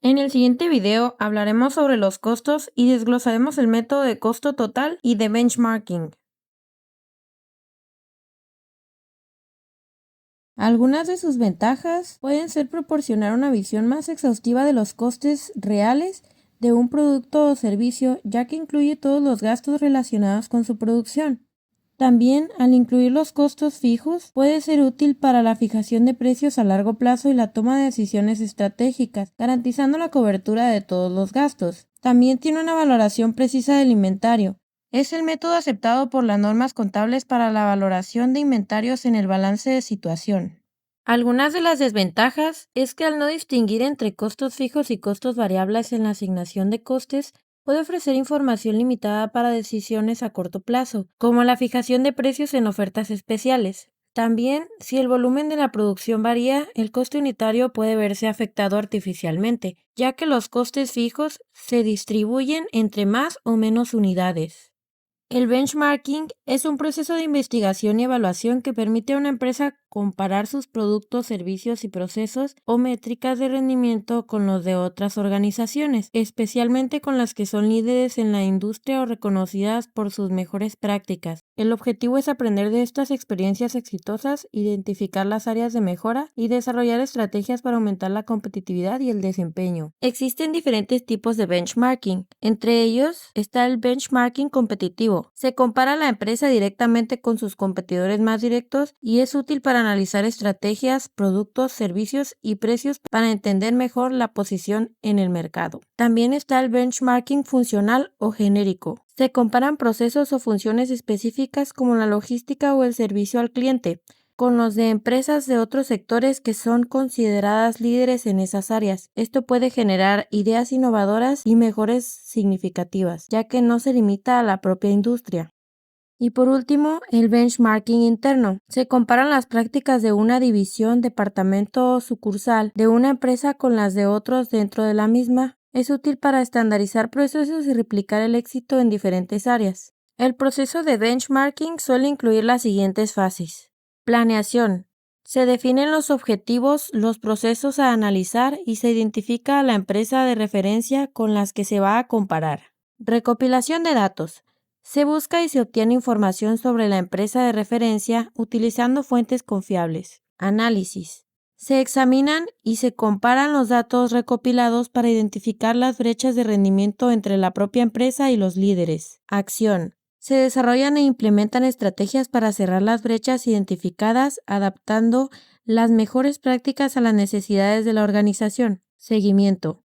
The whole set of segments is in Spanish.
En el siguiente video hablaremos sobre los costos y desglosaremos el método de costo total y de benchmarking. Algunas de sus ventajas pueden ser proporcionar una visión más exhaustiva de los costes reales de un producto o servicio, ya que incluye todos los gastos relacionados con su producción. También, al incluir los costos fijos, puede ser útil para la fijación de precios a largo plazo y la toma de decisiones estratégicas, garantizando la cobertura de todos los gastos. También tiene una valoración precisa del inventario. Es el método aceptado por las normas contables para la valoración de inventarios en el balance de situación. Algunas de las desventajas es que al no distinguir entre costos fijos y costos variables en la asignación de costes, puede ofrecer información limitada para decisiones a corto plazo, como la fijación de precios en ofertas especiales. También, si el volumen de la producción varía, el coste unitario puede verse afectado artificialmente, ya que los costes fijos se distribuyen entre más o menos unidades. El benchmarking es un proceso de investigación y evaluación que permite a una empresa comparar sus productos, servicios y procesos o métricas de rendimiento con los de otras organizaciones, especialmente con las que son líderes en la industria o reconocidas por sus mejores prácticas. El objetivo es aprender de estas experiencias exitosas, identificar las áreas de mejora y desarrollar estrategias para aumentar la competitividad y el desempeño. Existen diferentes tipos de benchmarking. Entre ellos está el benchmarking competitivo. Se compara a la empresa directamente con sus competidores más directos y es útil para analizar estrategias, productos, servicios y precios para entender mejor la posición en el mercado. También está el benchmarking funcional o genérico. Se comparan procesos o funciones específicas como la logística o el servicio al cliente con los de empresas de otros sectores que son consideradas líderes en esas áreas. Esto puede generar ideas innovadoras y mejores significativas, ya que no se limita a la propia industria. Y por último, el benchmarking interno. Se comparan las prácticas de una división, departamento o sucursal de una empresa con las de otros dentro de la misma. Es útil para estandarizar procesos y replicar el éxito en diferentes áreas. El proceso de benchmarking suele incluir las siguientes fases. Planeación. Se definen los objetivos, los procesos a analizar y se identifica a la empresa de referencia con las que se va a comparar. Recopilación de datos. Se busca y se obtiene información sobre la empresa de referencia utilizando fuentes confiables. Análisis. Se examinan y se comparan los datos recopilados para identificar las brechas de rendimiento entre la propia empresa y los líderes. Acción. Se desarrollan e implementan estrategias para cerrar las brechas identificadas, adaptando las mejores prácticas a las necesidades de la organización. Seguimiento.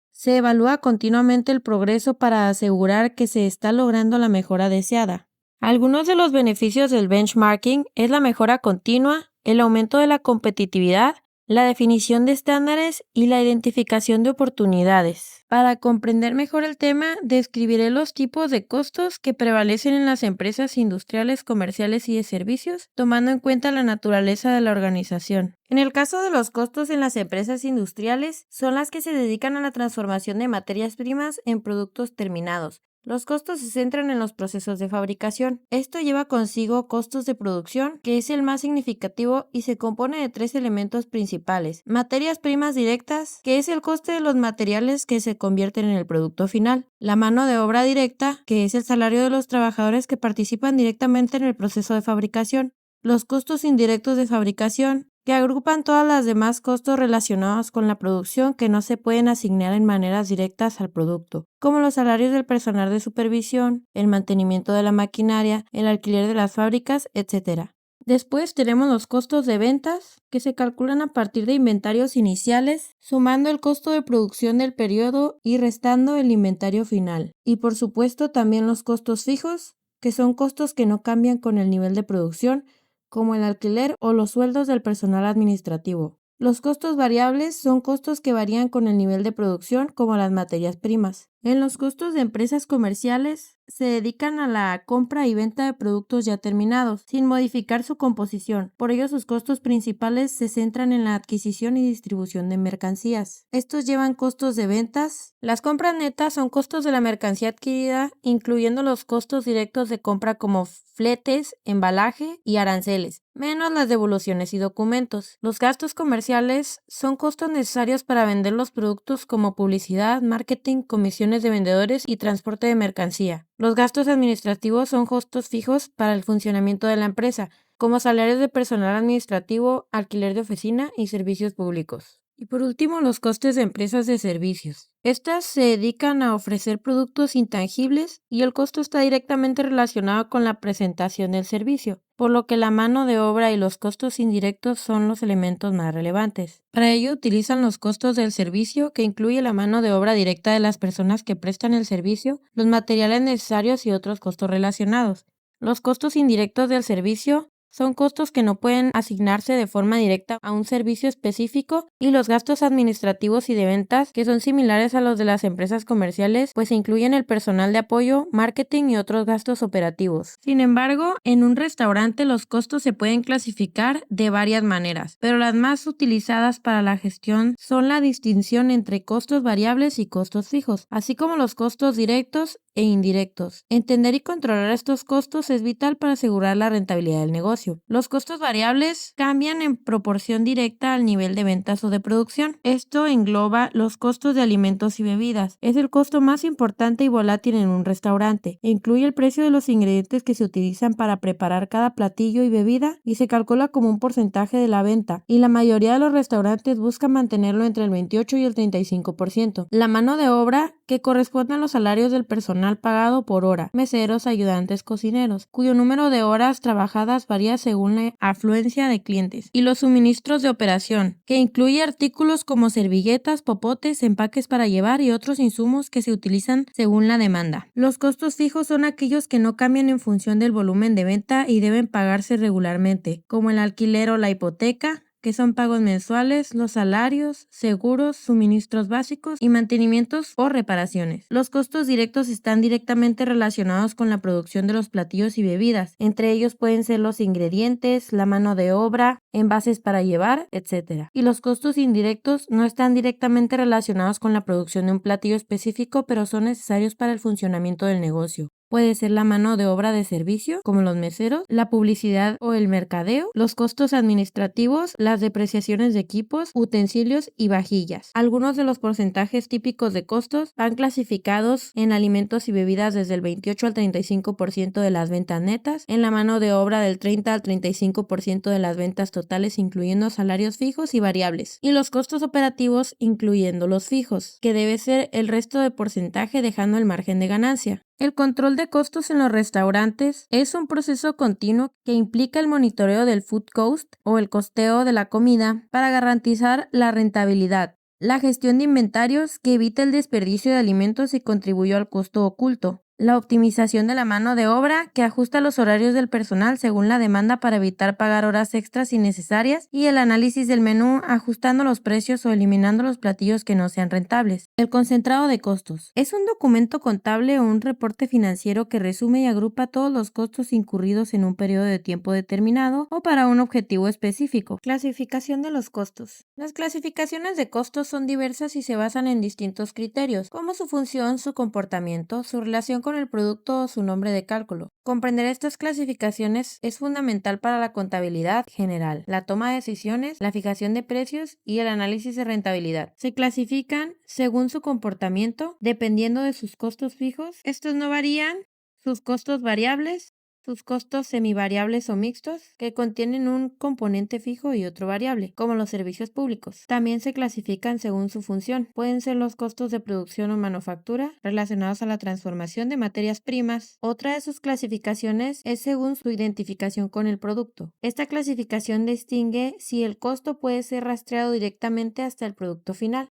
Se evalúa continuamente el progreso para asegurar que se está logrando la mejora deseada. Algunos de los beneficios del benchmarking es la mejora continua, el aumento de la competitividad, la definición de estándares y la identificación de oportunidades. Para comprender mejor el tema, describiré los tipos de costos que prevalecen en las empresas industriales, comerciales y de servicios, tomando en cuenta la naturaleza de la organización. En el caso de los costos en las empresas industriales, son las que se dedican a la transformación de materias primas en productos terminados. Los costos se centran en los procesos de fabricación. Esto lleva consigo costos de producción, que es el más significativo y se compone de 3 elementos principales. Materias primas directas, que es el coste de los materiales que se convierten en el producto final. La mano de obra directa, que es el salario de los trabajadores que participan directamente en el proceso de fabricación. Los costos indirectos de fabricación, que agrupan todas las demás costos relacionados con la producción que no se pueden asignar en maneras directas al producto, como los salarios del personal de supervisión, el mantenimiento de la maquinaria, el alquiler de las fábricas, etc. Después tenemos los costos de ventas, que se calculan a partir de inventarios iniciales, sumando el costo de producción del periodo y restando el inventario final. Y por supuesto también los costos fijos, que son costos que no cambian con el nivel de producción, como el alquiler o los sueldos del personal administrativo. Los costos variables son costos que varían con el nivel de producción, como las materias primas. En los costos de empresas comerciales se dedican a la compra y venta de productos ya terminados, sin modificar su composición. Por ello, sus costos principales se centran en la adquisición y distribución de mercancías. Estos llevan costos de ventas. Las compras netas son costos de la mercancía adquirida, incluyendo los costos directos de compra como fletes, embalaje y aranceles, menos las devoluciones y documentos. Los gastos comerciales son costos necesarios para vender los productos como publicidad, marketing, comisiones de vendedores y transporte de mercancía. Los gastos administrativos son costos fijos para el funcionamiento de la empresa, como salarios de personal administrativo, alquiler de oficina y servicios públicos. Y por último, los costes de empresas de servicios. Estas se dedican a ofrecer productos intangibles y el costo está directamente relacionado con la presentación del servicio, por lo que la mano de obra y los costos indirectos son los elementos más relevantes. Para ello utilizan los costos del servicio, que incluye la mano de obra directa de las personas que prestan el servicio, los materiales necesarios y otros costos relacionados. Los costos indirectos del servicio son costos que no pueden asignarse de forma directa a un servicio específico, y los gastos administrativos y de ventas, que son similares a los de las empresas comerciales, pues incluyen el personal de apoyo, marketing y otros gastos operativos. Sin embargo, en un restaurante los costos se pueden clasificar de varias maneras, pero las más utilizadas para la gestión son la distinción entre costos variables y costos fijos, así como los costos directos e indirectos. Entender y controlar estos costos es vital para asegurar la rentabilidad del negocio. Los costos variables cambian en proporción directa al nivel de ventas o de producción. Esto engloba los costos de alimentos y bebidas. Es el costo más importante y volátil en un restaurante. Incluye el precio de los ingredientes que se utilizan para preparar cada platillo y bebida y se calcula como un porcentaje de la venta, y la mayoría de los restaurantes buscan mantenerlo entre el 28 y el 35%. La mano de obra, que corresponde a los salarios del personal pagado por hora, meseros, ayudantes, cocineros, cuyo número de horas trabajadas varía según la afluencia de clientes, y los suministros de operación, que incluye artículos como servilletas, popotes, empaques para llevar y otros insumos que se utilizan según la demanda. Los costos fijos son aquellos que no cambian en función del volumen de venta y deben pagarse regularmente, como el alquiler o la hipoteca, que son pagos mensuales, los salarios, seguros, suministros básicos y mantenimientos o reparaciones. Los costos directos están directamente relacionados con la producción de los platillos y bebidas. Entre ellos pueden ser los ingredientes, la mano de obra, envases para llevar, etc. Y los costos indirectos no están directamente relacionados con la producción de un platillo específico, pero son necesarios para el funcionamiento del negocio. Puede ser la mano de obra de servicio, como los meseros, la publicidad o el mercadeo, los costos administrativos, las depreciaciones de equipos, utensilios y vajillas. Algunos de los porcentajes típicos de costos van clasificados en alimentos y bebidas desde el 28 al 35% de las ventas netas, en la mano de obra del 30 al 35% de las ventas totales, incluyendo salarios fijos y variables, y los costos operativos incluyendo los fijos, que debe ser el resto de porcentaje dejando el margen de ganancia. El control de costos en los restaurantes es un proceso continuo que implica el monitoreo del food cost o el costeo de la comida para garantizar la rentabilidad, la gestión de inventarios que evita el desperdicio de alimentos y contribuye al costo oculto, la optimización de la mano de obra, que ajusta los horarios del personal según la demanda para evitar pagar horas extras innecesarias, y el análisis del menú, ajustando los precios o eliminando los platillos que no sean rentables. El concentrado de costos es un documento contable o un reporte financiero que resume y agrupa todos los costos incurridos en un periodo de tiempo determinado o para un objetivo específico. Clasificación de los costos. Las clasificaciones de costos son diversas y se basan en distintos criterios, como su función, su comportamiento, su relación con el producto o su nombre de cálculo. Comprender estas clasificaciones es fundamental para la contabilidad general, la toma de decisiones, la fijación de precios y el análisis de rentabilidad. Se clasifican según su comportamiento, dependiendo de sus costos fijos. Estos no varían, sus costos variables, sus costos semivariables o mixtos, que contienen un componente fijo y otro variable, como los servicios públicos. También se clasifican según su función. Pueden ser los costos de producción o manufactura relacionados a la transformación de materias primas. Otra de sus clasificaciones es según su identificación con el producto. Esta clasificación distingue si el costo puede ser rastreado directamente hasta el producto final.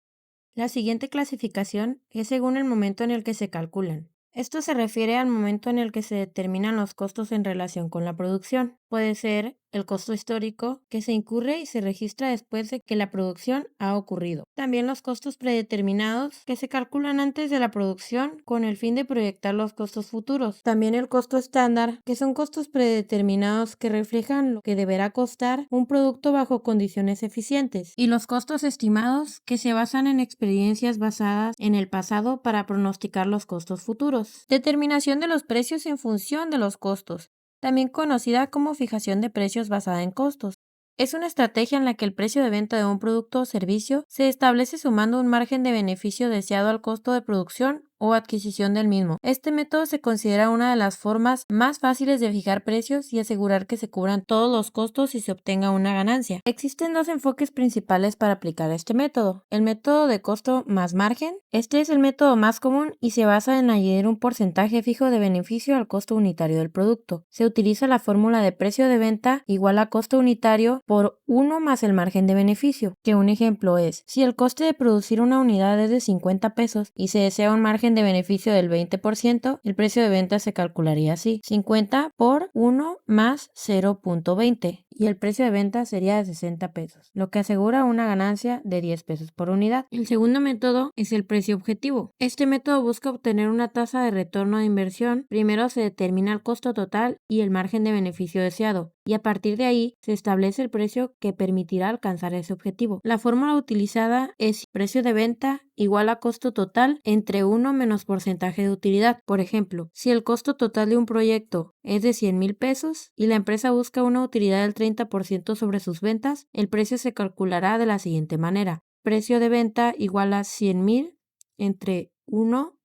La siguiente clasificación es según el momento en el que se calculan. Esto se refiere al momento en el que se determinan los costos en relación con la producción. puede ser el costo histórico, que se incurre y se registra después de que la producción ha ocurrido. También los costos predeterminados, que se calculan antes de la producción con el fin de proyectar los costos futuros. También el costo estándar, que son costos predeterminados que reflejan lo que deberá costar un producto bajo condiciones eficientes. Y los costos estimados, que se basan en experiencias basadas en el pasado para pronosticar los costos futuros. Determinación de los precios en función de los costos, también conocida como fijación de precios basada en costos. Es una estrategia en la que el precio de venta de un producto o servicio se establece sumando un margen de beneficio deseado al costo de producción o adquisición del mismo. Este método se considera una de las formas más fáciles de fijar precios y asegurar que se cubran todos los costos y se obtenga una ganancia. Existen dos enfoques principales para aplicar este método. El método de costo más margen. Este es el método más común y se basa en añadir un porcentaje fijo de beneficio al costo unitario del producto. Se utiliza la fórmula de precio de venta igual a costo unitario por 1 más el margen de beneficio, que un ejemplo es, si el coste de producir una unidad es de 50 pesos y se desea un margen de beneficio del 20%, el precio de venta se calcularía así, 50 por 1 más 0.20, y el precio de venta sería de 60 pesos, lo que asegura una ganancia de 10 pesos por unidad. El segundo método es el precio objetivo. Este método busca obtener una tasa de retorno de inversión. Primero se determina el costo total y el margen de beneficio deseado, y a partir de ahí se establece el precio que permitirá alcanzar ese objetivo. La fórmula utilizada es precio de venta igual a costo total entre 1 menos porcentaje de utilidad. Por ejemplo, si el costo total de un proyecto es de 100,000 pesos y la empresa busca una utilidad del 30% sobre sus ventas, el precio se calculará de la siguiente manera. Precio de venta igual a 100,000 entre 1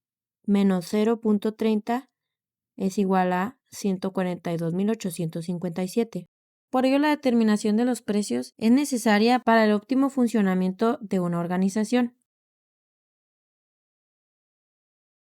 menos 0.30 es igual a 142,857. Por ello, la determinación de los precios es necesaria para el óptimo funcionamiento de una organización.